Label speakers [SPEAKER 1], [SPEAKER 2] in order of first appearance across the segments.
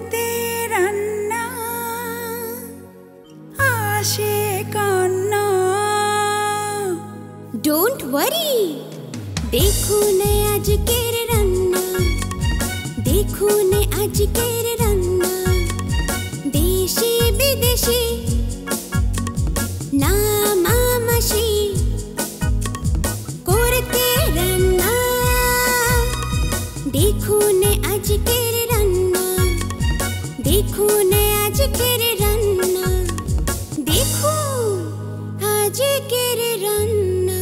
[SPEAKER 1] করতে রান্না আসে কান্না।
[SPEAKER 2] ডোন্ট ওয়ারি, দেখুন আজকের রান্না, দেখুন আজকের রান্না, দেশি বিদেশি নামামাসি করতে রান্না। দেখুন আজকের রান্না, দেখুন আজকের রান্না, দেখুন আজকের রান্না।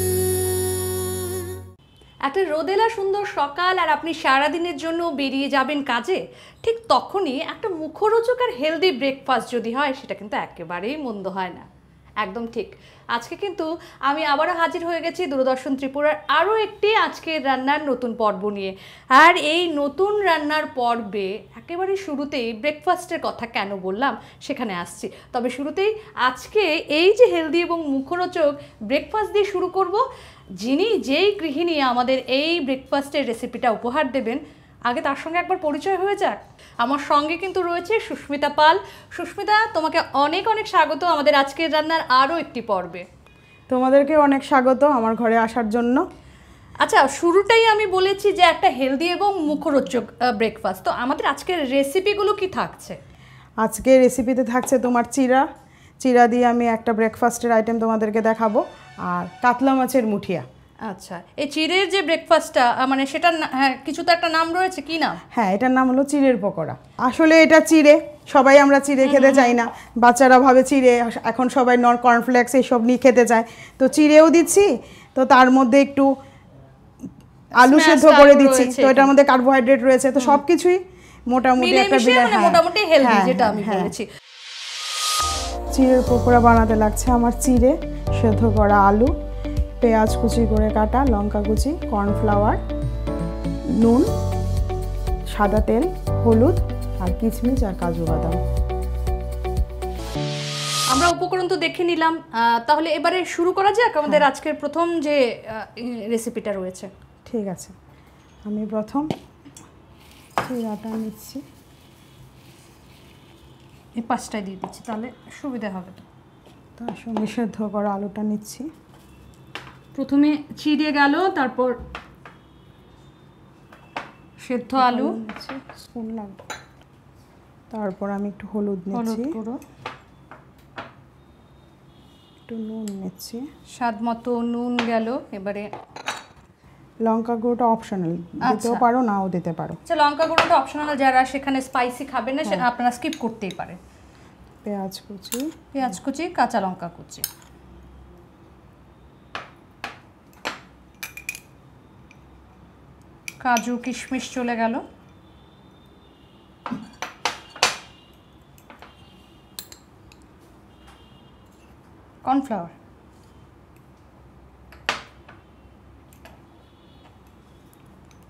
[SPEAKER 3] একটা রোদেলা সুন্দর সকাল আর আপনি সারাদিনের জন্য বেরিয়ে যাবেন কাজে, ঠিক তখনই একটা মুখরোচক আর হেলদি ব্রেকফাস্ট যদি হয় সেটা কিন্তু একেবারেই মন্দ হয় না। একদম ঠিক। আজকে কিন্তু আমি আবারও হাজির হয়ে গেছি দূরদর্শন ত্রিপুরার আরও একটি আজকের রান্নার নতুন পর্ব নিয়ে। আর এই নতুন রান্নার পর্বে একেবারে শুরুতেই ব্রেকফাস্টের কথা কেন বললাম সেখানে আসছি। তবে শুরুতেই আজকে এই যে হেলদি এবং মুখরোচক ব্রেকফাস্ট দিয়ে শুরু করব, যেই গৃহিণী আমাদের এই ব্রেকফাস্টের রেসিপিটা উপহার দেবেন, আগে তার সঙ্গে একবার পরিচয় হয়ে যাক। আমার সঙ্গে কিন্তু রয়েছে সুস্মিতা পাল। সুস্মিতা, তোমাকে অনেক অনেক স্বাগত আমাদের আজকের রান্নার আরও একটি পর্বে।
[SPEAKER 1] তোমাদেরকে অনেক স্বাগত আমার ঘরে আসার জন্য।
[SPEAKER 3] আচ্ছা, শুরুটাই আমি বলেছি যে একটা হেলদি এবং মুখরোচক ব্রেকফাস্ট, তো আমাদের আজকের রেসিপিগুলো কি থাকছে?
[SPEAKER 1] আজকে রেসিপিতে থাকছে তোমার চিরা দিয়ে আমি একটা ব্রেকফাস্টের আইটেম তোমাদেরকে দেখাবো, আর কাতলা মাছের মুঠিয়া।
[SPEAKER 3] আচ্ছা, এই চিড়ের যে ব্রেকফাস্টটা মানে সেটার হ্যাঁ কিছু তো একটা নাম রয়েছে, কি নাম?
[SPEAKER 1] হ্যাঁ, এটার নাম হলো চিড়ের পকোড়া। আসলে এটা চিড়ে, সবাই আমরা চিড়ে খেতে চাই না, বাচ্চারা ভাবে চিড়ে, এখন সবাই কর্নফ্লেক্স এইসব নিয়ে খেতে চায়, তো চিড়েও দিচ্ছি, তো তার মধ্যে একটু আলু সেদ্ধ করে দিচ্ছি, তো এটার মধ্যে কার্বোহাইড্রেট রয়েছে, তো সব কিছুই মোটামুটি একটা
[SPEAKER 3] মোটামুটি হেলদি যেটা আমি বলেছি।
[SPEAKER 1] চিড়ের পকোড়া বানাতে লাগছে আমার চিড়ে, সেদ্ধ করা আলু, পেঁয়াজ কুচি করে কাটা, লঙ্কা কুচি, কর্নফ্লাওয়ার, নুন, সাদা তেল, হলুদ আর কিশমিশ আর কাজু বাদাম।
[SPEAKER 3] আমরা উপকরণ তো দেখে নিলাম, তাহলে এবারে শুরু করা যাক আমাদের আজকের প্রথম যে রেসিপিটা রয়েছে।
[SPEAKER 1] ঠিক আছে, আমি প্রথম চিড়াটা নিচ্ছি,
[SPEAKER 3] এই পাঁচটায় দিয়ে দিচ্ছি, তাহলে সুবিধা হবে।
[SPEAKER 1] তার সঙ্গে সেদ্ধ করা আলুটা নিচ্ছি।
[SPEAKER 3] প্রথমে চিড়ে গেল, তারপর সেদ্ধ আলু,
[SPEAKER 1] স্পুন লাগবে, তারপর আমি একটু হলুদ নিচ্ছি, একটু নুন নিচ্ছি,
[SPEAKER 3] স্বাদ মতো নুন গেল। এবারে
[SPEAKER 1] লঙ্কা গুঁড়োটা অপশনাল, দিতেও পারো নাও দিতে পারো।
[SPEAKER 3] আচ্ছা, লঙ্কা গুঁড়োটা অপশনাল, যারা সেখানে স্পাইসি খাবেন না আপনারা স্কিপ করতেই পারেন।
[SPEAKER 1] পেঁয়াজ কুচি,
[SPEAKER 3] কাঁচা লঙ্কা কুচি, কাজু কিশমিশ চলে গেল, কর্নফ্লাওয়ার,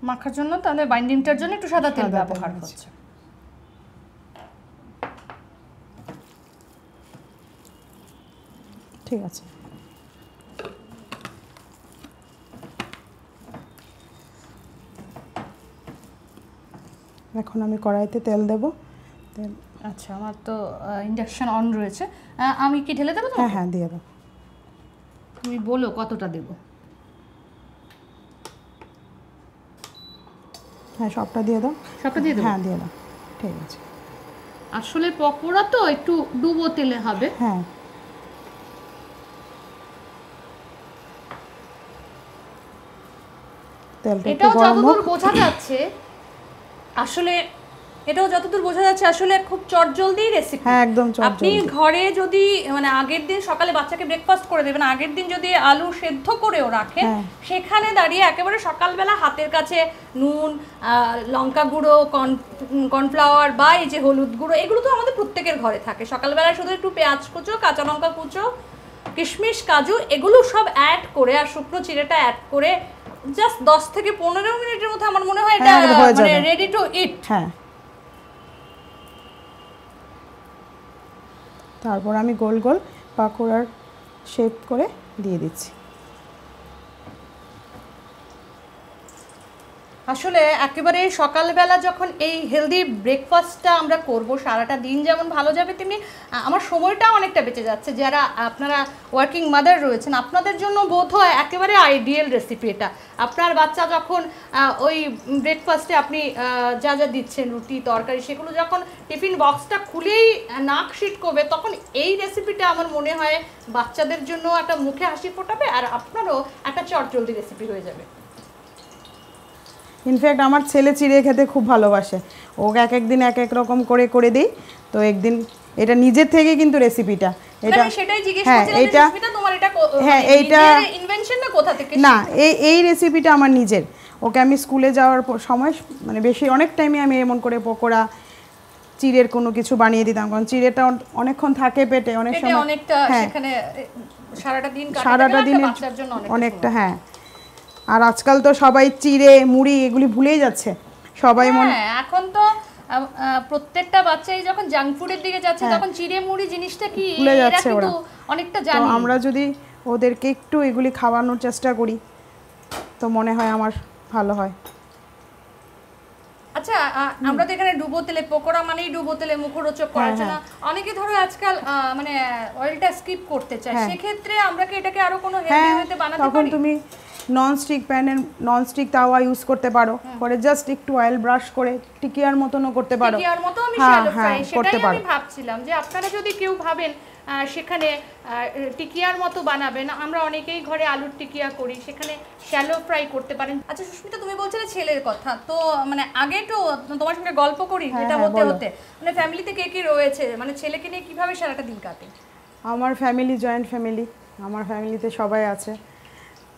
[SPEAKER 3] মাখার জন্য, তাহলে বাইন্ডিংটার জন্য একটু সাদা তেল ব্যবহার হচ্ছে।
[SPEAKER 1] ঠিক আছে, এখন আমি কড়াইতে তেল দেব। তেল,
[SPEAKER 3] আচ্ছা, আমার তো ইন্ডাকশন অন রয়েছে, আমি কি ঢেলে দেবো?
[SPEAKER 1] হ্যাঁ হ্যাঁ দিয়ে দাও।
[SPEAKER 3] তুমি বলো কতটা দেবো?
[SPEAKER 1] হ্যাঁ, সবটা দিয়ে দাও।
[SPEAKER 3] সবটা দিয়ে দেবো?
[SPEAKER 1] হ্যাঁ দিয়ে দাও, ঠিক আছে।
[SPEAKER 3] আসলে পকোড়া তো একটু ডুবো তেলে হবে।
[SPEAKER 1] হ্যাঁ,
[SPEAKER 3] এটাও যতদূর বোঝা যাচ্ছে আসলে খুব চটজলদি রেসিপি।
[SPEAKER 1] হ্যাঁ, একদম চটজলদি।
[SPEAKER 3] আপনি ঘরে যদি মানে আগের দিন সকালে বাচ্চাকে ব্রেকফাস্ট করে দেবেন, আগের দিন যদি আলু সেদ্ধ করেও রাখেন, সেখানে দাঁড়িয়ে একেবারে সকালবেলা হাতের কাছে নুন, লঙ্কা গুঁড়ো, কর্নফ্লাওয়ার বা এই যে হলুদ গুঁড়ো, এগুলো তো আমাদের প্রত্যেকের ঘরে থাকে। সকালবেলা শুধু একটু পেঁয়াজ কুচো, কাঁচা লঙ্কা কুচো, কিশমিশ, কাজু, এগুলো সব অ্যাড করে আর শুকনো চিড়েটা অ্যাড করে জাস্ট 10 থেকে 15 মিনিটের মধ্যে আমার মনে হয় এটা মানে রেডি টু ইট।
[SPEAKER 1] হ্যাঁ, তারপর আমি গোল গোল পাকোড়ার শেপ করে দিয়ে দিচ্ছি।
[SPEAKER 3] আসলে একেবারে সকালবেলা যখন এই হেলদি ব্রেকফাস্টটা আমরা করব, সারাটা দিন যেমন ভালো যাবে, তেমনি আমার সময়টাও অনেকটা বেঁচে যাচ্ছে। যারা আপনারা ওয়ার্কিং মাদার রয়েছেন, আপনাদের জন্য বোধ হয় একেবারে আইডিয়াল রেসিপি এটা। আপনার বাচ্চা যখন ওই ব্রেকফাস্টে আপনি যা যা দিচ্ছেন, রুটি তরকারি, সেগুলো যখন টিফিন বক্সটা খুলেই নাক ছিটকবে, তখন এই রেসিপিটা আমার মনে হয় বাচ্চাদের জন্য একটা মুখে হাসি ফোটাবে, আর আপনারও একটা চটজলদি রেসিপি হয়ে যাবে।
[SPEAKER 1] ইনফ্যাক্ট আমার ছেলে চিড়ে খেতে খুব ভালোবাসে, ওকে এক একদিন এক এক রকম করে করে দিই। তো একদিন এটা নিজের থেকে কিন্তু রেসিপিটা এটা,
[SPEAKER 3] সেটাই জিজ্ঞেস
[SPEAKER 1] হ্যাঁ
[SPEAKER 3] করছিলাম যে
[SPEAKER 1] এটা,
[SPEAKER 3] সুস্মিতা তোমার এটা
[SPEAKER 1] হ্যাঁ এইটা
[SPEAKER 3] ইনভেনশন না কোথা থেকে?
[SPEAKER 1] না, এই রেসিপিটা আমার নিজের। ওকে আমি স্কুলে যাওয়ার সময় মানে বেশি অনেক টাইমে আমি এমন করে পকোড়া চিড়ের কোনো কিছু বানিয়ে দিতাম, কারণ চিড়েটা অনেকক্ষণ থাকে পেটে, অনেক সময়
[SPEAKER 3] অনেকটা
[SPEAKER 1] হ্যাঁ
[SPEAKER 3] সেখানে সারাটা দিন
[SPEAKER 1] সারাটা দিনের
[SPEAKER 3] বাচ্চার জন্য
[SPEAKER 1] অনেকটা, হ্যাঁ। আর আজকাল তো সবাই চিড়ে মুড়ি এগুলি ভুলেই যাচ্ছে সবাই
[SPEAKER 3] এখন তো প্রত্যেকটা বাচ্চাই যখন জাঙ্ক ফুডের দিকে যাচ্ছে, তখন চিড়ে মুড়ি জিনিসটা কি
[SPEAKER 1] ভুলে যাচ্ছে ওরা।
[SPEAKER 3] অনেকটা
[SPEAKER 1] তো
[SPEAKER 3] জানি।
[SPEAKER 1] আমরা যদি ওদেরকে একটু এগুলি খাওয়ানোর চেষ্টা করি তো মনে হয় আমার ভালো হয়।
[SPEAKER 3] আচ্ছা, আমরা তো এখানে ডুবো তেলে পকোড়া মানেই ডুবো তেলে মুখরোচক করার জন্য অনেকে ধরো আজকাল মানে অয়েলটা স্কিপ করতে চায়, সেক্ষেত্রে আমরা কি এটাকে আরো কোনো হেলদি ওয়েতে বানাতে পারি?
[SPEAKER 1] তখন তুমি ননস্টিক প্যানের ননস্টিক তাওয়া ইউজ করতে পারো, করে জাস্ট একটু অয়েল ব্রাশ করে টিকিয়ার মতনও করতে পারো।
[SPEAKER 3] টিকিয়ার মতো আমি শ্যালো ফ্রাই, সেটাই আমি ভাবছিলাম যে আপনারা যদি কেউ ভাবেন সেখানে টিকিয়ার মতো বানাবেন, আমরা অনেকেই ঘরে আলুর টিকিয়া করি, সেখানে শ্যালো ফ্রাই করতে পারেন। আচ্ছা সুস্মিতা, তুমি বলছিলে ছেলের কথা, তো মানে আগে একটু তোমার সঙ্গে গল্প করি যেটা হতে হতে, মানে ফ্যামিলিতে কে কে রয়েছে, মানে ছেলেকে নিয়ে কিভাবে সারাটা দিন কাটে?
[SPEAKER 1] আমার ফ্যামিলি জয়েন্ট ফ্যামিলি, আমার ফ্যামিলিতে সবাই আছে।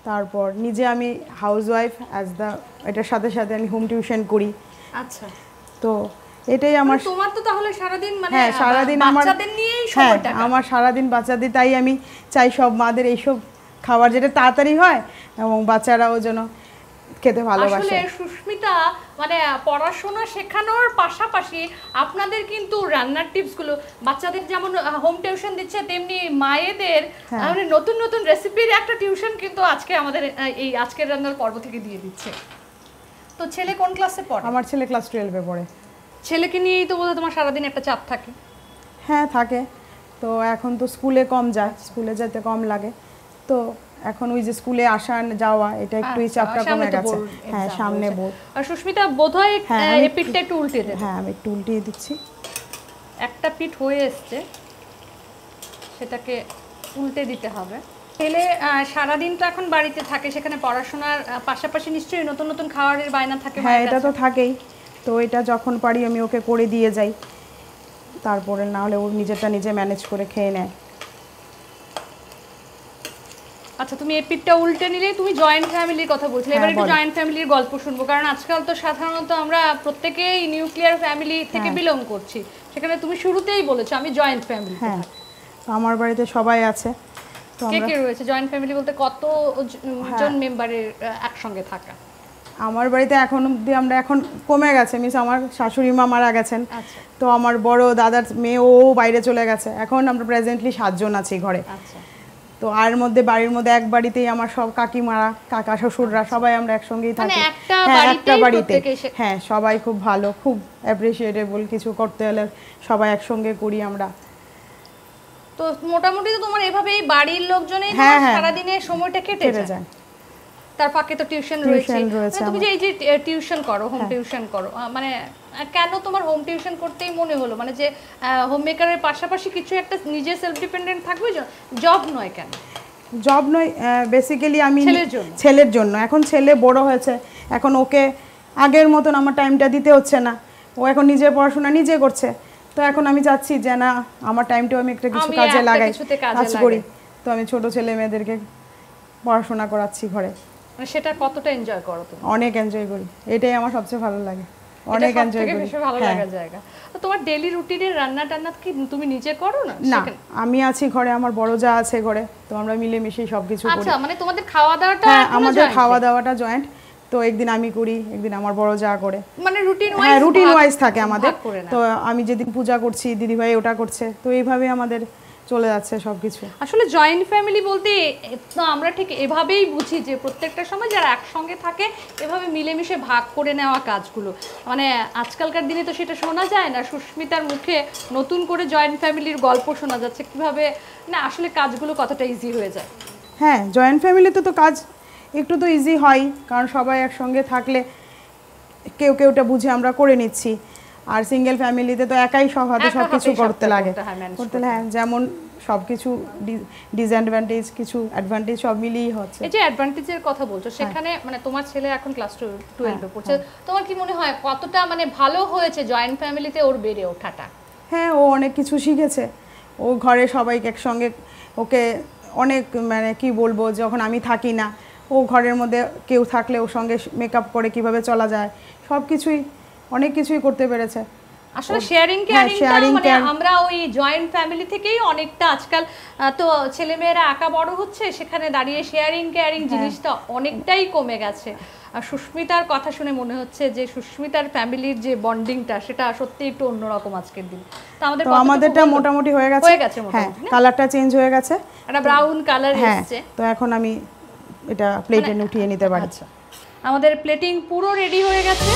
[SPEAKER 1] তারপর নিজে আমি হাউসওয়াইফ এটার সাথে সাথে আমি হোম টিউশন করি।
[SPEAKER 3] আচ্ছা,
[SPEAKER 1] তো এটাই আমার,
[SPEAKER 3] তোমার তো তাহলে সারাদিন মানে
[SPEAKER 1] হ্যাঁ সারাদিন আমার
[SPEAKER 3] বাচ্চাদের নিয়েই
[SPEAKER 1] হ্যাঁ
[SPEAKER 3] সময়টা
[SPEAKER 1] আমার সারাদিন বাচ্চাদের, তাই আমি চাই সব মাদের এইসব খাবার যেটা তাড়াতাড়ি হয় এবং বাচ্চারাও যেন খেতে ভালোবাসে।
[SPEAKER 3] আসলে সুস্মিতা মানে পড়াশোনা শেখানোর পাশাপাশি আপনাদের কিন্তু রান্নার টিপসগুলো বাচ্চাদের যেমন হোম টিউশন দিচ্ছে, তেমনি মায়েদের মানে নতুন নতুন রেসিপির একটা টিউশন কিন্তু আজকে আমাদের এই আজকের রান্নার পর্ব থেকে দিয়ে দিচ্ছে। তো ছেলে কোন ক্লাসে পড়ে?
[SPEAKER 1] আমার ছেলে ক্লাস 12-এ পড়ে।
[SPEAKER 3] ছেলেকে নিয়েই তো বোধহয় তোমার সারাদিন একটা চাপ থাকে।
[SPEAKER 1] হ্যাঁ থাকে, তো এখন তো স্কুলে কম যায়, স্কুলে যেতে কম লাগে, তো এখন ওই যে স্কুলে আসা যাওয়া এটা একটু চাপটা কমে গেছে। হ্যাঁ সামনে বোর্ড।
[SPEAKER 3] আর সুস্মিতা বোধহয় এই পিঠটা একটু উল্টে দেবে।
[SPEAKER 1] হ্যাঁ আমি একটু উল্টিয়ে দিচ্ছি।
[SPEAKER 3] একটা পিঠ হয়ে এসছে, সেটাকে উল্টে দিতে হবে। ছেলে সারাদিন তো এখন বাড়িতে থাকে, সেখানে পড়াশোনার পাশাপাশি নিশ্চয়ই নতুন নতুন খাবারের বায়না থাকে।
[SPEAKER 1] হ্যাঁ এটা তো থাকেই, তো এটা যখন পারি আমি ওকে করে দিয়ে যাই, তারপরে না হলে ও নিজেরটা নিজে ম্যানেজ করে খেয়ে নেয়।
[SPEAKER 3] আচ্ছা, তুমি এই পিঠটা উল্টে নিলে তুমি জয়েন্ট ফ্যামিলির কথা বলছিলে, এবার একটু জয়েন্ট ফ্যামিলির গল্প শুনবো, কারণ আজকাল তো সাধারণত আমরা প্রত্যেকেই নিউক্লিয়ার ফ্যামিলি থেকে বিলং করছি, সেখানে তুমি শুরুতেই বলেছো আমি জয়েন্ট ফ্যামিলি।
[SPEAKER 1] হ্যাঁ আমার বাড়িতে সবাই আছে। তো
[SPEAKER 3] কে কে রয়েছে জয়েন্ট ফ্যামিলি বলতে? কত জন মেম্বারের একসঙ্গে থাকা?
[SPEAKER 1] আমার বাড়িতে এখন অবধি আমরা এখন কমে গেছে, মিস আমার শাশুড়ি মা মারা গেছেন, তো আমার বড় দাদার মেয়ে ও বাইরে চলে গেছে, এখন আমরা প্রেজেন্টলি 7 জন আছি ঘরে। তো আর মধ্যে বাড়ির মধ্যে এক বাড়িতেই আমার সব কাকিমারা কাকা শ্বশুররা সবাই আমরা একসঙ্গেই থাকি। হ্যাঁ একটা বাড়িতে, হ্যাঁ সবাই খুব ভালো, খুব অ্যাপ্রিশিয়েটেবল, কিছু করতে হলে সবাই একসঙ্গে করি আমরা।
[SPEAKER 3] তো মোটামুটি তো তোমার এভাবেই বাড়ির লোকজনেই সারাদিনের সময়টা কেটে যায়। তার ফাঁকে তো টিউশন রয়েছে। তুমি যে এই যে টিউশন করো, হোম টিউশন করো, মানে কেন তোমার হোম টিউশন করতেই মনে হলো, মানে যে হোম মেকারের পাশাপাশি কিছু একটা নিজে সেলফ ডিপেন্ডেন্ট থাকবে, জব নয় কেন?
[SPEAKER 1] জব নয়, বেসিক্যালি আমি ছেলের জন্য। এখন ছেলে বড় হয়েছে, এখন ওকে আগের মতন আমার টাইমটা দিতে হচ্ছে না, ও এখন নিজের পড়াশোনা নিজে করছে, তো এখন আমি চাচ্ছি যে না আমার টাইমটাও আমি একটা কিছু কাজে লাগাই, কাজ করি। তো আমি ছোট ছেলে মেয়েদেরকে পড়াশোনা করাচ্ছি ঘরে।
[SPEAKER 3] মানে সেটা কতটা এনজয় করো তুমি?
[SPEAKER 1] অনেক এনজয় করি, এটাই আমার সবচেয়ে ভালো লাগে, অনেক এনজয় করি।
[SPEAKER 3] বেশি ভালো লাগার জায়গা। তো তোমার ডেইলি রুটিনের রান্না টান্না কি তুমি নিজে করো না?
[SPEAKER 1] না আমি আছি ঘরে, আমার বড় যা আছে ঘরে, তো আমরা মিলে মিশে সবকিছু করি।
[SPEAKER 3] আচ্ছা মানে তোমাদের খাওয়া দাওয়াটা?
[SPEAKER 1] হ্যাঁ আমাদের খাওয়া দাওয়াটা জয়েন্ট, তো একদিন আমি করি, একদিন আমার বড় যা করে,
[SPEAKER 3] মানে রুটিন ওয়াইজ?
[SPEAKER 1] হ্যাঁ রুটিন ওয়াইজ থাকে আমাদের। তো আমি যেদিন পূজা করছি দিদি ভাই ওটা করছে, তো এইভাবে আমাদের চলে যাচ্ছে সব কিছু।
[SPEAKER 3] আসলে জয়েন্ট ফ্যামিলি বলতে তো আমরা ঠিক এভাবেই বুঝি যে প্রত্যেকটা সময় যারা একসঙ্গে থাকে এভাবে মিলেমিশে ভাগ করে নেওয়া কাজগুলো, মানে আজকালকার দিনে তো সেটা শোনা যায় না। সুস্মিতার মুখে নতুন করে জয়েন্ট ফ্যামিলির গল্প শোনা যাচ্ছে, কিভাবে না আসলে কাজগুলো কতটা ইজি হয়ে যায়।
[SPEAKER 1] হ্যাঁ, জয়েন্ট ফ্যামিলিতে তো কাজ একটু তো ইজি হয়, কারণ সবাই একসঙ্গে থাকলে কেউ কেউটা বুঝে আমরা করে নিচ্ছি। আর সিঙ্গেল ফ্যামিলিতে তো একাই সব হাতে সব কিছু করতে লাগে, হ্যাঁ, যেমন সব কিছু ডিসঅ্যাডভান্টেজ কিছু অ্যাডভান্টেজ সব মিলিয়েই হচ্ছে।
[SPEAKER 3] এই যে অ্যাডভান্টেজের কথা বলছো, সেখানে মানে তোমার ছেলে এখন ক্লাস 12-এ পড়ছে, তোমার কি মনে হয় কতটা মানে ভালো হয়েছে জয়েন্ট ফ্যামিলিতে ওর বেড়ে ওঠাটা?
[SPEAKER 1] হ্যাঁ, ও অনেক কিছু শিখেছে। ও ঘরে সবাইকে একসঙ্গে, ওকে অনেক মানে কি বলবো, যখন আমি থাকি না ও ঘরের মধ্যে কেউ থাকলে ওর সঙ্গে মেকআপ করে কিভাবে চলা যায় সব কিছুই, অনেক কিছুই করতে পেরেছে।
[SPEAKER 3] আসলে শেয়ারিং মানে আমরা ওই জয়েন্ট ফ্যামিলি থেকেই অনেকটা আজকাল তো ছেলেমেয়েরা একা বড় হচ্ছে, সেখানে দাঁড়িয়ে শেয়ারিং কেয়ারিং জিনিসটা অনেকটাই কমে গেছে। আর সুস্মিতার কথা শুনে মনে হচ্ছে যে সুস্মিতার ফ্যামিলির যে বন্ডিংটা সেটা সত্যি একটু অন্যরকম আজকের দিন। তো
[SPEAKER 1] আমাদেরটা মোটামুটি হয়ে গেছে, হ্যাঁ, কালারটা চেঞ্জ হয়ে গেছে,
[SPEAKER 3] একটা ব্রাউন কালার এসেছে।
[SPEAKER 1] তো এখন আমি এটা প্লেটে উঠিয়ে নিতে পারি।
[SPEAKER 3] আচ্ছা, আমাদের প্লেটিং পুরো রেডি হয়ে গেছে।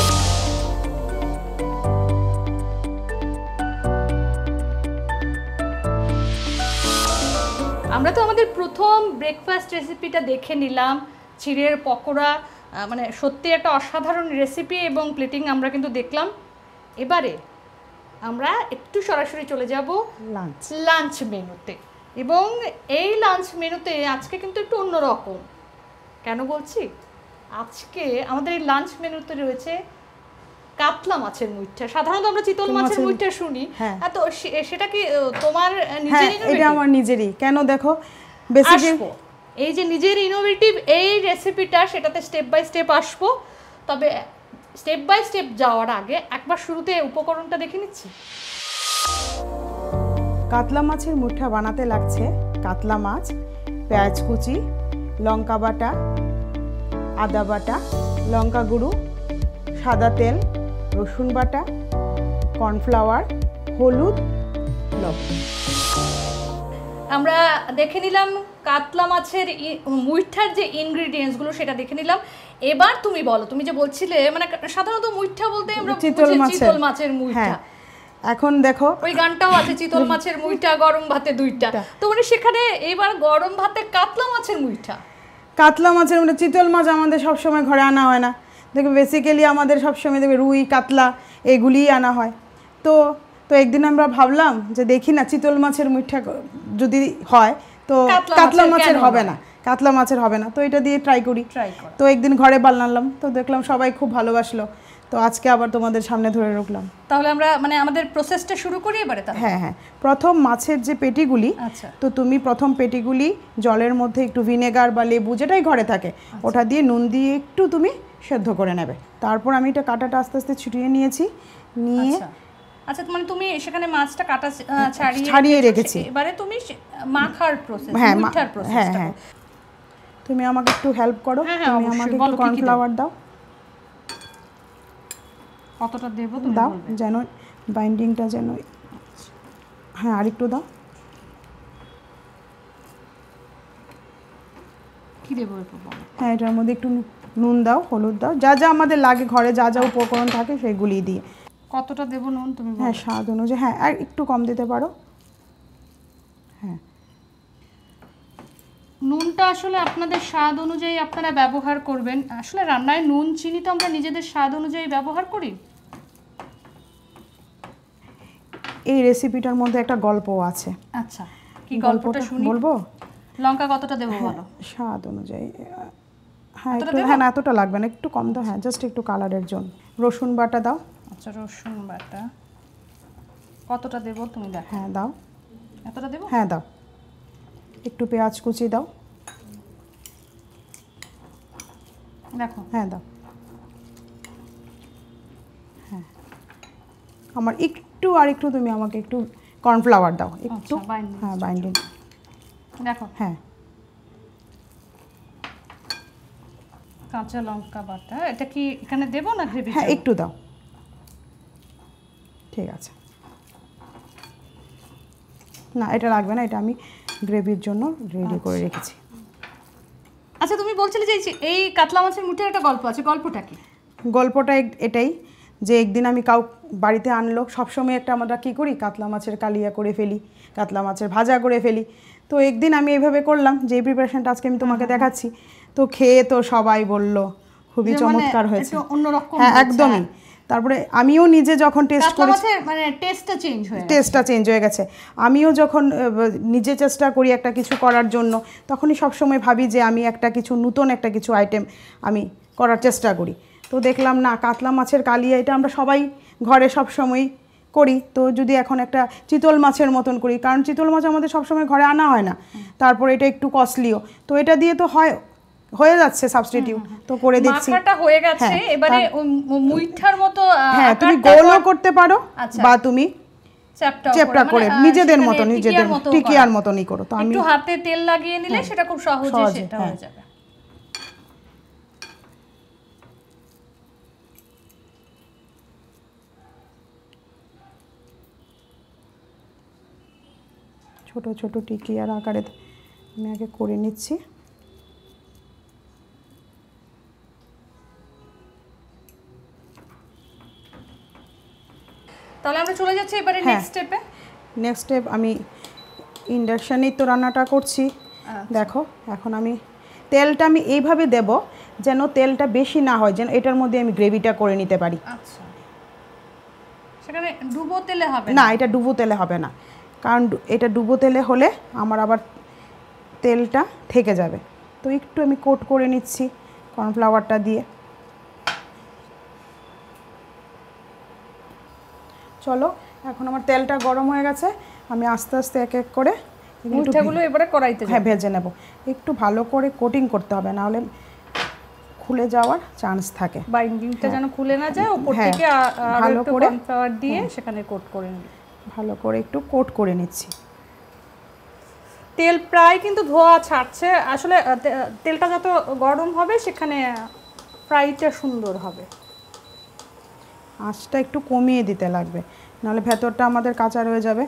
[SPEAKER 3] আমরা তো আমাদের প্রথম ব্রেকফাস্ট রেসিপিটা দেখে নিলাম, চিড়ের পকোড়া, মানে সত্যি একটা অসাধারণ রেসিপি এবং প্লেটিং আমরা কিন্তু দেখলাম। এবারে আমরা একটু সরাসরি চলে যাব লাঞ্চ মেনুতে, এবং এই লাঞ্চ মেনুতে আজকে কিন্তু একটু অন্যরকম। কেন বলছি? আজকে আমাদের এই লাঞ্চ মেনুতে রয়েছে কাতলা মাছের মুইঠা। সাধারণত আমরা চিতল মাছের মুইঠা শুনি, তো সেটা কি তোমার নিজেরই?
[SPEAKER 1] এটা আমার নিজেরই। কেন দেখো, বেসিক্যালি
[SPEAKER 3] এই যে নিজের ইনোভেটিভ এই রেসিপিটা, সেটাতে স্টেপ বাই স্টেপ আসবো। তবে স্টেপ বাই স্টেপ যাওয়ার আগে একবার শুরুতে উপকরণটা দেখে নিচ্ছি।
[SPEAKER 1] কাতলা মাছের মুঠা বানাতে লাগছে কাতলা মাছ, পেঁয়াজ কুচি, লঙ্কা বাটা, আদা বাটা, লঙ্কা গুঁড়ো, সাদা তেল, রসুন বাটা, কর্নফ্লাওয়ার, হলুদ, লবণ।
[SPEAKER 3] আমরা দেখে নিলাম কাতলা মাছের মুইঠার যে ইনগ্রেডিয়েন্টসগুলো, সেটা দেখে নিলাম। এবার তুমি বলো, তুমি যে বলছিলে মানে সাধারণত মুইঠা বলতে আমরা চিতল মাছের মুইঠা।
[SPEAKER 1] এখন দেখো
[SPEAKER 3] ওই গানটাও আছে, চিতল মাছের মুইঠা গরম ভাতে দুইটা। তো মানে সেখানে এবার গরম ভাতে কাতলা মাছের মুইঠা।
[SPEAKER 1] কাতলা মাছের মানে চিতল মাছ আমাদের সবসময় ঘরে আনা হয় না, দেখবে বেসিক্যালি আমাদের সবসময় দেখবে রুই কাতলা এগুলিই আনা হয়। তো একদিন আমরা ভাবলাম যে দেখি না চিতল মাছের মুইঠা যদি হয় তো কাতলা মাছের হবে না, কাতলা মাছের হবে না, তো এটা দিয়ে ট্রাই করি। তো একদিন ঘরে বানালাম, তো দেখলাম সবাই খুব ভালোবাসলো, তো আজকে আবার তোমাদের সামনে ধরে রাখলাম।
[SPEAKER 3] তাহলে আমরা মানে আমাদের প্রসেসটা শুরু করি এবারে।
[SPEAKER 1] হ্যাঁ, প্রথম মাছের যে পেটিগুলি, তো তুমি প্রথম পেটিগুলি জলের মধ্যে একটু ভিনেগার বা লেবু যেটাই ঘরে থাকে ওটা দিয়ে নুন দিয়ে একটু তুমি সেদ্ধ করে নেবে। তারপর আমি এটা কাটাটা আস্তে আস্তে ছুটিয়ে নিয়েছি, নিয়ে
[SPEAKER 3] আচ্ছা মানে তুমি সেখানে মাছটা কাটা
[SPEAKER 1] ছাড়িয়ে রেখেছি।
[SPEAKER 3] এবারে তুমি মাখার প্রসেস, মিঠার প্রসেস।
[SPEAKER 1] হ্যাঁ, তুমি আমাকে একটু হেল্প করো, তুমি আমাকে একটু কর্নফ্লাওয়ার দাও।
[SPEAKER 3] কতটা দেব তুমি
[SPEAKER 1] দাও, যেন বাইন্ডিংটা যেন, হ্যাঁ আরেকটু দাও।
[SPEAKER 3] কি দেব এরপর?
[SPEAKER 1] হ্যাঁ, এটার মধ্যে একটু নুন দাও, হলুদ দাও, যা যা আমাদের লাগে ঘরে যা যা উপকরণ থাকে সেগুলি দিয়ে।
[SPEAKER 3] কতটা দেব নুন তুমি?
[SPEAKER 1] হ্যাঁ, স্বাদ অনুযায়ী, হ্যাঁ আর একটু কম দিতে পারো। হ্যাঁ,
[SPEAKER 3] নুনটা আসলে আপনাদের স্বাদ অনুযায়ী আপনারা ব্যবহার করবেন। আসলে রান্নায় নুন চিনি তো আমরা নিজেদের স্বাদ অনুযায়ী ব্যবহার করি।
[SPEAKER 1] এই রেসিপিটার মধ্যে একটা গল্প আছে।
[SPEAKER 3] আচ্ছা, কি গল্পটা শুনি?
[SPEAKER 1] বলবো?
[SPEAKER 3] লঙ্কা কতটা দেব বলো?
[SPEAKER 1] স্বাদ অনুযায়ী, হ্যাঁ না এতটা লাগবে না, একটু কম দাও, হ্যাঁ জাস্ট একটু কালারের জন্য। রসুন বাটা দাও।
[SPEAKER 3] আচ্ছা, রসুন বাটা কতটা দেব তুমি দেখো?
[SPEAKER 1] হ্যাঁ দাও।
[SPEAKER 3] এতটা দেব?
[SPEAKER 1] হ্যাঁ দাও। একটু পেঁয়াজ কুচি দাও।
[SPEAKER 3] দেখো,
[SPEAKER 1] হ্যাঁ দাও। হ্যাঁ, আমার একটু আর একটু তুমি আমাকে একটু কর্নফ্লাওয়ার দাও একটু। হ্যাঁ, বাইন্ডিং
[SPEAKER 3] দেখো।
[SPEAKER 1] হ্যাঁ,
[SPEAKER 3] কাঁচা লঙ্কা বাটা এটা কি এখানে দেব না গ্রেভি?
[SPEAKER 1] হ্যাঁ, একটু দাও, ঠিক আছে। না এটা লাগবে না, এটা আমি গ্রেভির জন্য রেডি করে রেখেছি।
[SPEAKER 3] আচ্ছা তুমি বলছিলে যে এই কাতলা মাছের মুঠের একটা গল্প আছে, গল্পটা কি?
[SPEAKER 1] গল্পটা এটাই যে একদিন আমি বাড়িতে আনলো, সবসময় একটা আমরা কী করি, কাতলা মাছের কালিয়া করে ফেলি, কাতলা মাছের ভাজা করে ফেলি। তো একদিন আমি এইভাবে করলাম, যে প্রিপারেশনটা আজকে আমি তোমাকে দেখাচ্ছি। তো খেয়ে তো সবাই বলল খুবই চমৎকার হয়েছে, হ্যাঁ একদমই। তারপরে আমিও নিজে যখন টেস্ট করেছি,
[SPEAKER 3] মানে
[SPEAKER 1] টেস্টটা চেঞ্জ হয়ে গেছে। আমিও যখন নিজে চেষ্টা করি একটা কিছু করার জন্য, তখনই সবসময় ভাবি যে আমি একটা কিছু নতুন একটা কিছু আইটেম আমি করার চেষ্টা করি। তো দেখলাম না, কাতলা মাছের কালিয়া এটা আমরা সবাই ঘরে সবসময় করি। তো যদি এখন একটা চিতল মাছের মতন করি, কারণ চিতল মাছ আমাদের সবসময় ঘরে আনা হয় না, তারপর এটা একটু কস্টলিও, তো এটা দিয়ে তো হয়ে যাচ্ছে সাবস্টিটিউট। তো করে দিচ্ছি,
[SPEAKER 3] মাখাটা হয়ে গেছে। এবারে মুইঠার মতো
[SPEAKER 1] হ্যাঁ তুমি গোলও করতে পারো বা তুমি চ্যাপটা করে নিজেদের মতো, নিজেদের টিকিয়ার মতনই করো। তো আমি
[SPEAKER 3] একটু হাতে তেল লাগিয়ে নিলে সেটা খুব সহজে সেটা হয়ে যাবে।
[SPEAKER 1] ছোট ছোট টিকিয়ার আকারে আমি আগে করে নিচ্ছি।
[SPEAKER 3] তাহলে আমরা চলে যাচ্ছি এবারে নেক্সট স্টেপে।
[SPEAKER 1] নেক্সট স্টেপ, আমি ইন্ডাকশানেই তো রান্নাটা করছি। দেখো এখন আমি তেলটা আমি এইভাবে দেব যেন তেলটা বেশি না হয়, যেন এটার মধ্যে আমি গ্রেভিটা করে নিতে পারি।
[SPEAKER 3] আচ্ছা, সেখানে ডুবো তেলে হবে
[SPEAKER 1] না? এটা ডুবো তেলে হবে না, কারণ এটা ডুবো তেলে হলে আমার আবার তেলটা থেকে যাবে। তো একটু আমি কোট করে নিচ্ছি কর্নফ্লাওয়ারটা দিয়ে। চলো, এখন আমার তেলটা গরম হয়ে গেছে, আমি আস্তে আস্তে এক এক করে
[SPEAKER 3] মুঠাগুলো এবারে কড়াইতে
[SPEAKER 1] ভেজে নেব। একটু ভালো করে কোটিং করতে হবে, না হলে খুলে যাওয়ার চান্স থাকে,
[SPEAKER 3] বাইন্ডিংটা যেন খুলে না যায়। উপর থেকে ভালো করে কর্নফ্লাওয়ার দিয়ে সেখানে কোট করে নিই।
[SPEAKER 1] ভালো করে একটু কোট করে নিচ্ছি।
[SPEAKER 3] তেল প্রায় কিন্তু ধোয়া ছাড়ছে। আসলে তেলটা যত গরম হবে সেখানে ফ্রাইটা সুন্দর হবে।
[SPEAKER 1] আঁচটা একটু কমিয়ে দিতে লাগবে, নাহলে ভেতরটা আমাদের কাঁচা রয়ে যাবে।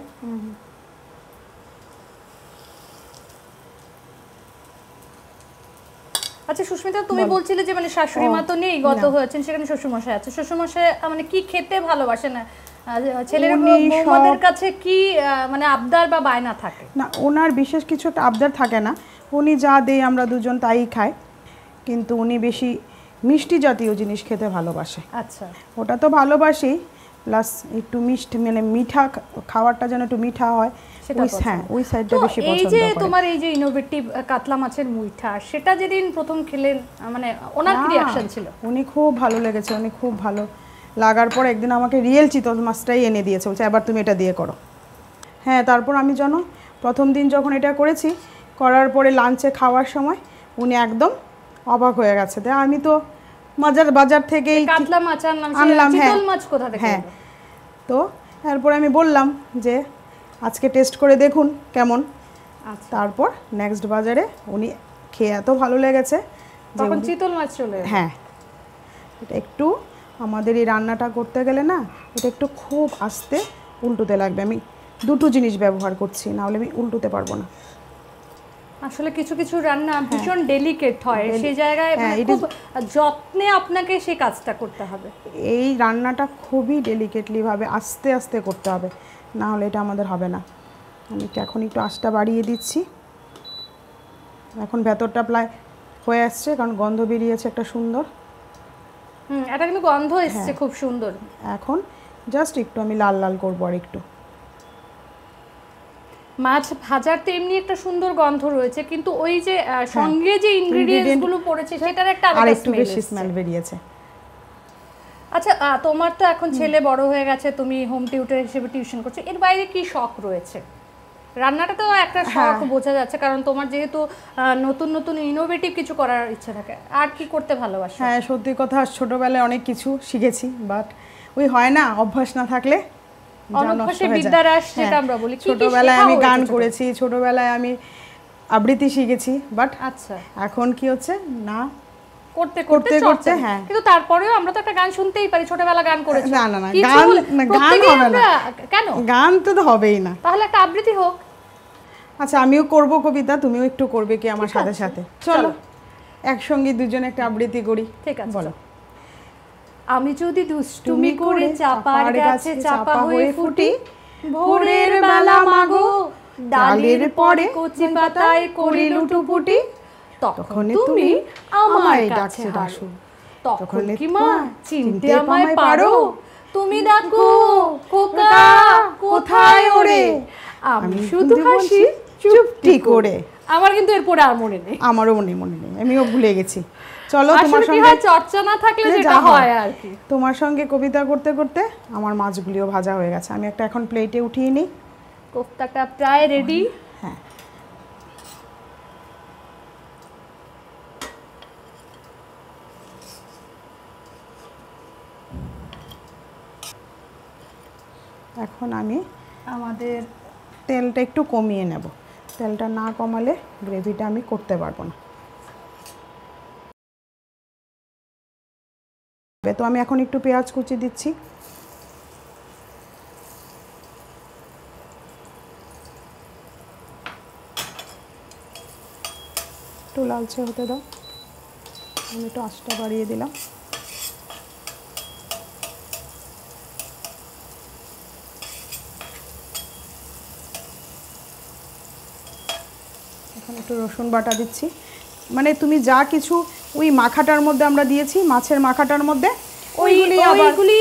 [SPEAKER 3] আচ্ছা সুস্মিতা, তুমি বলছিলে যে মানে শাশুড়ি মা তো নেই, গত হয়েছেন, সেখানে শ্বশুরমশাই আছে। শ্বশুরমশাই মানে কি খেতে ভালোবাসে না, ছেলের বৌমাদের কাছে কি মানে আবদার বা বায়না থাকে?
[SPEAKER 1] না, ওনার বিশেষ কিছু একটা আবদার থাকে না, উনি যা দেয় আমরা দুজন তাই খাই, কিন্তু উনি বেশি মিষ্টি জাতীয় জিনিস খেতে ভালোবাসে।
[SPEAKER 3] আচ্ছা,
[SPEAKER 1] ওটা তো ভালোবাসি, প্লাস একটু মিষ্টি মানে মিঠা খাবারটা যেন একটু মিঠা হয়, হ্যাঁ ওই সাইডটা বেশি পছন্দ করে।
[SPEAKER 3] এই যে তোমার এই যে ইনোভেটিভ কাতলা মাছের মুইঠা, সেটা যেদিন প্রথম খেলেন মানে ওনার কি রিঅ্যাকশন ছিল?
[SPEAKER 1] উনি খুব ভালো লেগেছে, উনি খুব ভালো লাগার পর একদিন আমাকে রিয়েল চিতল মাছটাই এনে দিয়েছে, বলছে এবার তুমি এটা দিয়ে করো। হ্যাঁ, তারপর আমি প্রথম দিন যখন এটা করার পরে লাঞ্চে খাওয়ার সময় উনি একদম অবাক হয়ে গেছে। আমি তো বাজার থেকেই
[SPEAKER 3] কাতলা মাছ আনলাম, চিতল মাছ কোথা থেকে?
[SPEAKER 1] হ্যাঁ, তো তারপরে আমি বললাম যে আজকে টেস্ট করে দেখুন কেমন। তারপর নেক্সট বাজারে উনি খেয়ে এত ভালো লেগেছে
[SPEAKER 3] তখন চিতল মাছ চলে।
[SPEAKER 1] হ্যাঁ, এটা একটু আমাদের এই রান্নাটা করতে গেলে না, এটা একটু খুব আস্তে উল্টোতে লাগবে। আমি দুটো জিনিস ব্যবহার করছি, না হলে আমি উল্টোতে পারবো না।
[SPEAKER 3] আসলে কিছু কিছু রান্না ভীষণ ডেলিকেট হয়, সেই জায়গায় খুব যত্নে আপনাকে সেই কাজটা করতে হবে।
[SPEAKER 1] এই রান্নাটা খুবই ডেলিকেটলি ভাবে আস্তে আস্তে করতে হবে, না হলে এটা আমাদের হবে না। আমি এখন একটু আঁচটা বাড়িয়ে দিচ্ছি। এখন ভেতরটা প্রায় হয়ে আসছে, কারণ গন্ধ বেরিয়েছে একটা সুন্দর।
[SPEAKER 3] এটা কিন্তু গন্ধ এসছে খুব সুন্দর।
[SPEAKER 1] এখন জাস্ট একটু আমি লাল লাল করবো, আর একটু
[SPEAKER 3] মাছ ভাজার তো এমনি একটা সুন্দর গন্ধ রয়েছে, কিন্তু ওই যে সঙ্গে যে ইনগ্রেডিয়েন্টস গুলো পড়েছে সেটার একটা
[SPEAKER 1] আর একটু বেশি স্মেল বেরিয়েছে।
[SPEAKER 3] আচ্ছা, তোমার তো এখন ছেলে বড় হয়ে গেছে, তুমি হোম টিউটর হিসেবে টিউশন করছো, এর বাইরে কি শখ রয়েছে? রান্নাটা তো একটা শখ বোঝা যাচ্ছে, কারণ তোমার যেহেতু নতুন নতুন ইনোভেটিভ কিছু করার ইচ্ছা থাকে। আর কি করতে ভালোবাসো?
[SPEAKER 1] হ্যাঁ, সত্যি কথা, ছোটবেলায় অনেক কিছু শিখেছি, বাট ওই হয় না, অভ্যাস না থাকলে ছোটবেলায় আমি গান করেছি, ছোটবেলায় আমি আবৃত্তি শিখেছি, বাট
[SPEAKER 3] আচ্ছা
[SPEAKER 1] এখন কি হচ্ছে না
[SPEAKER 3] করতে করতে করতে। হ্যাঁ, কিন্তু তারপরেও আমরা তো একটা গান শুনতেই পারি, ছোটবেলা গান করেছি।
[SPEAKER 1] না না না, গান হবে না,
[SPEAKER 3] কেন?
[SPEAKER 1] গান তো হবেই না,
[SPEAKER 3] তাহলে একটা আবৃত্তি হোক।
[SPEAKER 1] আচ্ছা আমিও করব কবিতা, তুমিও একটু করবে কি আমার সাথে সাথে? চলো একসঙ্গে দুজনে একটা আবৃত্তি করি।
[SPEAKER 3] ঠিক আছে,
[SPEAKER 1] বলো।
[SPEAKER 3] আমি যদি দুষ্টুমি করে চাপার গাছে চাপা হয়ে ফুটি, ভোরের বেলা মাগো ডালের পরে কচি পাতায় করি লুটোপুটি, তখন তুমি আমায় ডাকছে হাসু। তখন কি মা চিনতে আমায় পারো? তুমি ডাকো খোকা কোথায় ওরে, আমি শুধু হাসি
[SPEAKER 1] চুপটি করে।
[SPEAKER 3] আমার কিন্তু এরপরে আর মনে নেই।
[SPEAKER 1] আমারও মনে নেই, আমিও ভুলে গেছি। চলো তোমার
[SPEAKER 3] আসলে কি
[SPEAKER 1] সঙ্গে
[SPEAKER 3] হয়, চর্চা না থাকলে যেটা হয় আর কি।
[SPEAKER 1] তোমার সঙ্গে কবিতা করতে করতে আমার মাছগুলিও ভাজা হয়ে গেছে, আমি একটা এখন প্লেটে উঠিয়ে নিই।
[SPEAKER 3] কোফতাটা প্রায় রেডি।
[SPEAKER 1] হ্যাঁ, এখন আমি
[SPEAKER 3] আমাদের
[SPEAKER 1] তেলটা একটু কমিয়ে নেব, তেলটা না কমালে গ্রেভিটা আমি করতে পারবো না। তো আমি এখন একটু পেঁয়াজ কুচি দিচ্ছি। একটু লালচে হতে দাও, আমি একটু আঁচটা বাড়িয়ে দিলাম। এখন একটু রসুন বাটা দিচ্ছি, মানে তুমি যা কিছু ওই মাখাটার মধ্যে আমরা দিয়েছি, মাছের মাখাটার মধ্যে ওইগুলি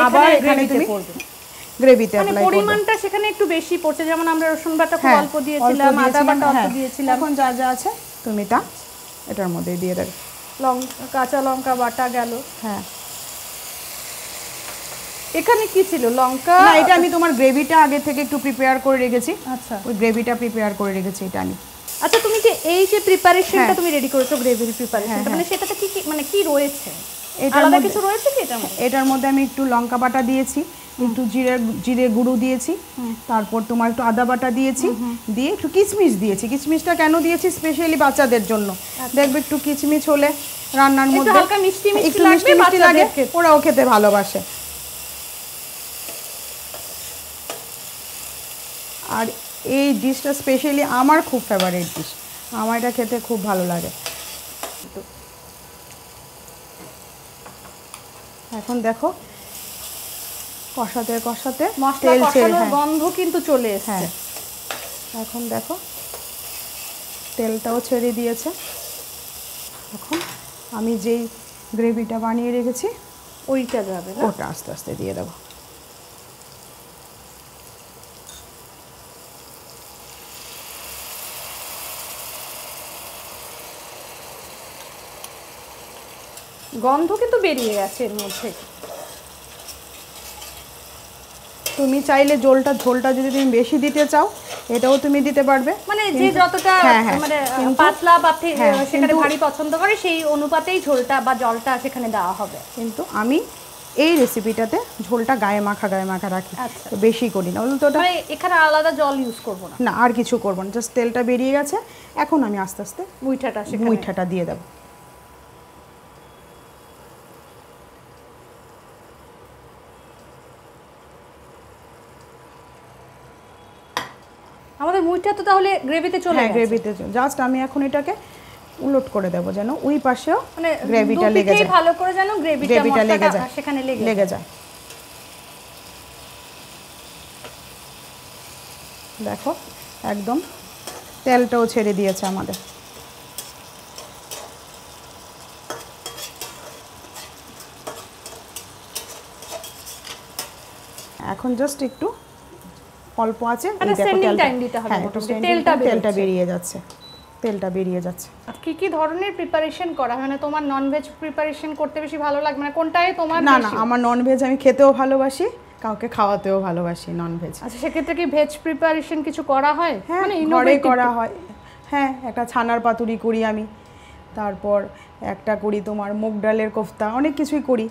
[SPEAKER 1] আবার এখানে তুমি গ্রেভিতে
[SPEAKER 3] মানে
[SPEAKER 1] অ্যাপ্লাই করবে।
[SPEAKER 3] পরিমাণটা সেখানে একটু বেশি পড়ছে, যেমন আমরা রসুন বাটা খুব অল্প দিয়েছিলাম, আদা বাটা অল্প দিয়েছিলাম।
[SPEAKER 1] এখন যা যা আছে তুমি তা এটার মধ্যে দিয়ে দেবে।
[SPEAKER 3] কাঁচা লঙ্কা বাটা গেল।
[SPEAKER 1] হ্যাঁ,
[SPEAKER 3] এখানে কি ছিল? লঙ্কা?
[SPEAKER 1] না, এটা আমি তোমার গ্রেভিটা আগে থেকে একটু প্রিপেয়ার করে রেখেছি।
[SPEAKER 3] আচ্ছা,
[SPEAKER 1] ওই গ্রেভিটা প্রিপেয়ার করে রেখেছি এটা আমি।
[SPEAKER 3] আচ্ছা, তুমি যে এই যে প্রিপারেশনটা তুমি রেডি করেছো, গ্রেভির প্রিপারেশনটা, মানে সেটাতে কি কি মানে কি রয়েছে? আলাদা কিছু রয়েছে কি এটার মধ্যে?
[SPEAKER 1] এটার মধ্যে আমি একটু লঙ্কা বাটা দিয়েছি, একটু জিরে গুঁড়ো দিয়েছি, তারপর তোমার একটু আদা বাটা দিয়েছি, দিয়ে একটু কিশমিশ দিয়েছি। কিশমিশটা কেন দিয়েছি? স্পেশালি বাচ্চাদের জন্য। দেখবে একটু কিশমিশ হলে রান্নার মধ্যে
[SPEAKER 3] হালকা মিষ্টি মিষ্টি
[SPEAKER 1] একটু মিষ্টি মিষ্টি লাগে, ওরাও খেতে ভালোবাসে। আর এই ডিশটা স্পেশালি আমার খুব ফেভারিট ডিশ, আমার এটা খেতে খুব ভালো লাগে। এখন দেখো কষাতে কষাতে তেল ছেড়ে,
[SPEAKER 3] গন্ধ কিন্তু চলে এসেছে।
[SPEAKER 1] হ্যাঁ, এখন দেখো তেলটাও ছেড়ে দিয়েছে। এখন আমি যেই গ্রেভিটা বানিয়ে রেখেছি
[SPEAKER 3] ওইটা যাবে না?
[SPEAKER 1] ওটা আস্তে আস্তে দিয়ে দেবো।
[SPEAKER 3] গন্ধ কিন্তু বেরিয়ে গেছে এর মধ্যে।
[SPEAKER 1] তুমি চাইলে ঝোলটা যদি তুমি বেশি দিতে চাও এটাও তুমি দিতে পারবে,
[SPEAKER 3] মানে যে যতটা মানে পাতলা বা সেখানে ভারী পছন্দ করে সেই অনুপাতেই ঝোলটা বা জলটা সেখানে দেওয়া হবে।
[SPEAKER 1] কিন্তু আমি এই রেসিপিটাতে ঝোলটা গায়ে মাখা রাখি, তো বেশি করি না। তো
[SPEAKER 3] মানে এখানে আলাদা জল ইউজ করব না,
[SPEAKER 1] না আর কিছু করব না, জাস্ট তেলটা বেরিয়ে গেছে। এখন আমি আস্তে আস্তে মুইঠাটা দিয়ে দেবো।
[SPEAKER 3] আমাদের মুইটা তো তাহলে গ্রেভিতে চলে গেছে।
[SPEAKER 1] গ্রেভিতে জাস্ট আমি এখন এটাকে উলট করে দেব যেন ওই পাশেও
[SPEAKER 3] মানে
[SPEAKER 1] গ্রেভিটা লেগে যায়,
[SPEAKER 3] ভালো করে যেন গ্রেভিটা লেগে যায়, সেখানে লেগে যায়।
[SPEAKER 1] দেখো একদম তেলটাও ছেড়ে দিয়েছে আমাদের। এখন জাস্ট একটু অল্প আছে, এই দেখো তেলটা বেরিয়ে যাচ্ছে, কি
[SPEAKER 3] কি ধরনের প্রিপারেশন করা মানে তোমার ননভেজ প্রিপারেশন করতে বেশি ভালো লাগে, মানে কোনটাই তোমার?
[SPEAKER 1] না আমার ননভেজ আমি খেতেও ভালোবাসি, কাউকে খাওয়াতেও ভালোবাসি ননভেজ।
[SPEAKER 3] আচ্ছা, সেক্ষেত্রে কি ভেজ প্রিপারেশন কিছু করা হয়?
[SPEAKER 1] মানে ঘরে করা হয়। হ্যাঁ, একটা ছানার পাতুরি করি আমি, তারপর একটা করি তোমার মুগ ডালের কোফতা, অনেক কিছুই করি,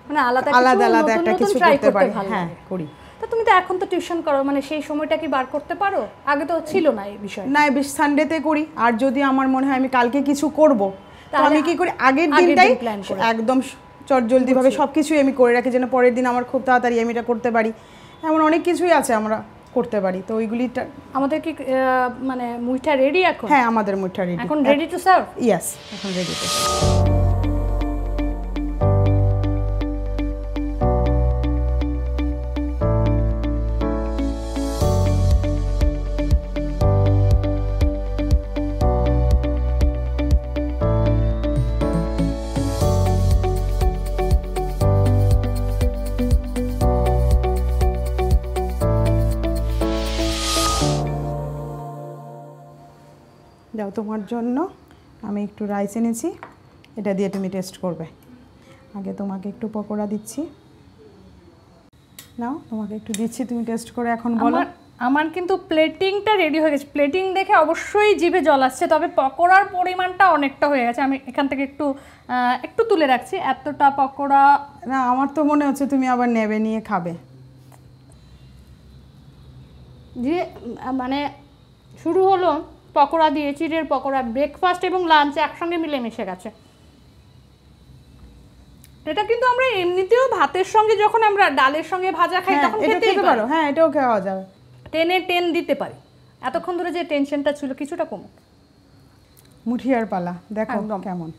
[SPEAKER 1] মানে আলাদা আলাদা একটা কিছু করতে পারি। হ্যাঁ করি।
[SPEAKER 3] তো তুমি তো এখন তো টিউশন করো, মানে সেই সময়টা কি বার করতে পারো? আগে তো ছিল না এই বিষয়।
[SPEAKER 1] না, বেশ সানডেতে করি। আর যদি আমার মনে হয় আমি কালকে কিছু করব, তো আমি কি করি আগের দিনটাই একদম চটজলদি ভাবে সবকিছুই আমি করে রাখি, যেন পরের দিন আমার খুব তাড়াতাড়ি আমি এটা করতে পারি। এমন অনেক কিছুই আছে আমরা করতে পারি। তো ওইগুলি
[SPEAKER 3] আমাদের কি মানে মুইঠা রেডি এখন?
[SPEAKER 1] হ্যাঁ, আমাদের মুইঠা রেডি
[SPEAKER 3] এখন, রেডি টু সার্ভ।
[SPEAKER 1] ইয়েস, এখন রেডি টু সার্ভ। যাও, তোমার জন্য আমি একটু রাইস এনেছি, এটা দিয়ে তুমি টেস্ট করবে। আগে তোমাকে একটু পকোড়া দিচ্ছি, নাও তোমাকে একটু দিচ্ছি, তুমি টেস্ট করে এখন বলো।
[SPEAKER 3] আমার কিন্তু প্লেটিংটা রেডি হয়ে গেছে, প্লেটিং দেখে অবশ্যই জিভে জল আসছে, তবে পকোড়ার পরিমাণটা অনেকটা হয়ে গেছে। আমি এখান থেকে একটু তুলে রাখছি, এতটা পকোড়া
[SPEAKER 1] না, আমার তো মনে হচ্ছে তুমি আবার নেবে, নিয়ে খাবে।
[SPEAKER 3] দিয়ে মানে শুরু হলো পকোড়া দিয়ে, চিড়ের পকোড়া, ব্রেকফাস্ট এবং লাঞ্চ একসঙ্গে মিলেমিশে গেছে। এটা কিন্তু আমরা এমনিতেও ভাতের সঙ্গে, যখন আমরা ডালের সঙ্গে ভাজা খাই তখন খেতেই পারো।
[SPEAKER 1] হ্যাঁ, এটাও খাওয়া যাবে,
[SPEAKER 3] 10 দিতে পারি। এতক্ষণ ধরে যে টেনশনটা ছিল কিছুটা কমুক।
[SPEAKER 1] মুঠিয়ার পালা, দেখো কেমন।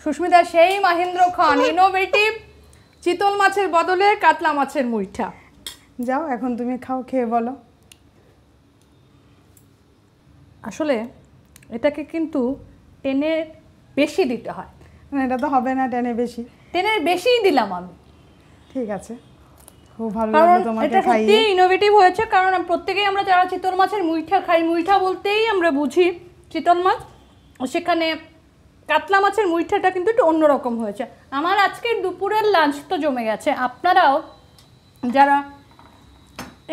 [SPEAKER 3] সুস্মিতা সেই মহেন্দ্র খান, ইনোভেটিভ চিতল মাছের বদলে কাতলা মাছের মুইঠা।
[SPEAKER 1] যাও, এখন তুমি খাও, খেয়ে বলো।
[SPEAKER 3] আসলে এটাকে কিন্তু 10 বেশি দিতে হয়।
[SPEAKER 1] না, এটা তো হবে না 10 বেশি,
[SPEAKER 3] 10 বেশিই দিলাম আমি।
[SPEAKER 1] ঠিক আছে, খুব ভালো
[SPEAKER 3] কারণ
[SPEAKER 1] লাগলো তোমাকে
[SPEAKER 3] এটা
[SPEAKER 1] খাইয়ে।
[SPEAKER 3] সত্যি ইনোভেটিভ হয়েছে, কারণ প্রত্যেকেই আমরা যারা চিতল মাছের মুইঠা খাই, মুইঠা বলতেই আমরা বুঝি চিতল মাছ, সেখানে কাতলা মাছের মুইঠাটা কিন্তু একটু অন্যরকম হয়েছে। আমার আজকের দুপুরের লাঞ্চ তো জমে গেছে। আপনারাও যারা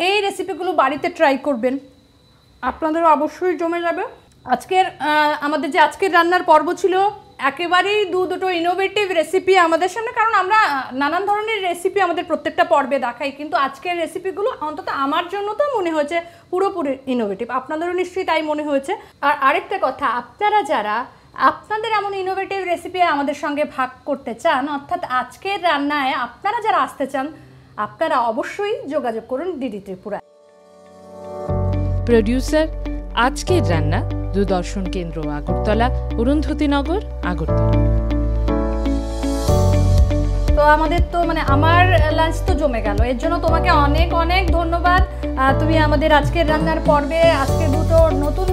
[SPEAKER 3] এই রেসিপিগুলো বাড়িতে ট্রাই করবেন, আপনাদেরও অবশ্যই জমে যাবে। আমাদের যে আজকের রান্নার পর্ব ছিল, একেবারেই দুটো ইনোভেটিভ রেসিপি আমাদের সামনে, কারণ আমরা নানান ধরনের রেসিপি আমাদের প্রত্যেকটা পর্বে দেখাই, কিন্তু আজকের রেসিপিগুলো অন্তত আমার জন্য তো মনে হয়েছে পুরোপুরি ইনোভেটিভ, আপনাদেরও নিশ্চয়ই তাই মনে হয়েছে। আর আরেকটা কথা, আপনারা যারা আপনাদের এমন ইনোভেটিভ রেসিপি আমাদের সঙ্গে ভাগ করতে চান, অর্থাৎ আজকের রান্নায় আপনারা যারা আসতে চান, আপনারা অবশ্যই যোগাযোগ করুন ডিডি ত্রিপুরা।
[SPEAKER 4] প্রোডিউসার আজকের রান্না, দূরদর্শন কেন্দ্র আগরতলা, অরুন্ধতিনগর, আগরতলা।
[SPEAKER 3] তো আমাদের তো মানে আমার লাঞ্চ তো জমে গেল, এর জন্য তোমাকে অনেক অনেক ধন্যবাদ। তুমি আমাদের আজকের রান্নার পর্বে আজকে দুটো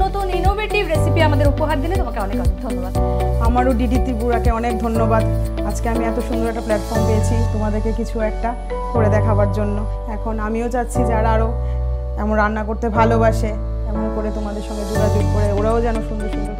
[SPEAKER 3] নতুন ইনোভেটিভ রেসিপি আমাদের উপহার দিলে, তোমাকে অনেক অনেক ধন্যবাদ।
[SPEAKER 1] আমারও ডিডি ত্রিপুরাকে অনেক ধন্যবাদ। আজকে আমি এত সুন্দর একটা প্ল্যাটফর্ম পেয়েছি তোমাদেরকে কিছু একটা করে দেখাবার জন্য। এখন আমিও চাচ্ছি যারা আরও এমন রান্না করতে ভালোবাসে, এমন করে তোমাদের সঙ্গে যোগাযোগ করে ওরাও যেন সুন্দর সুন্দর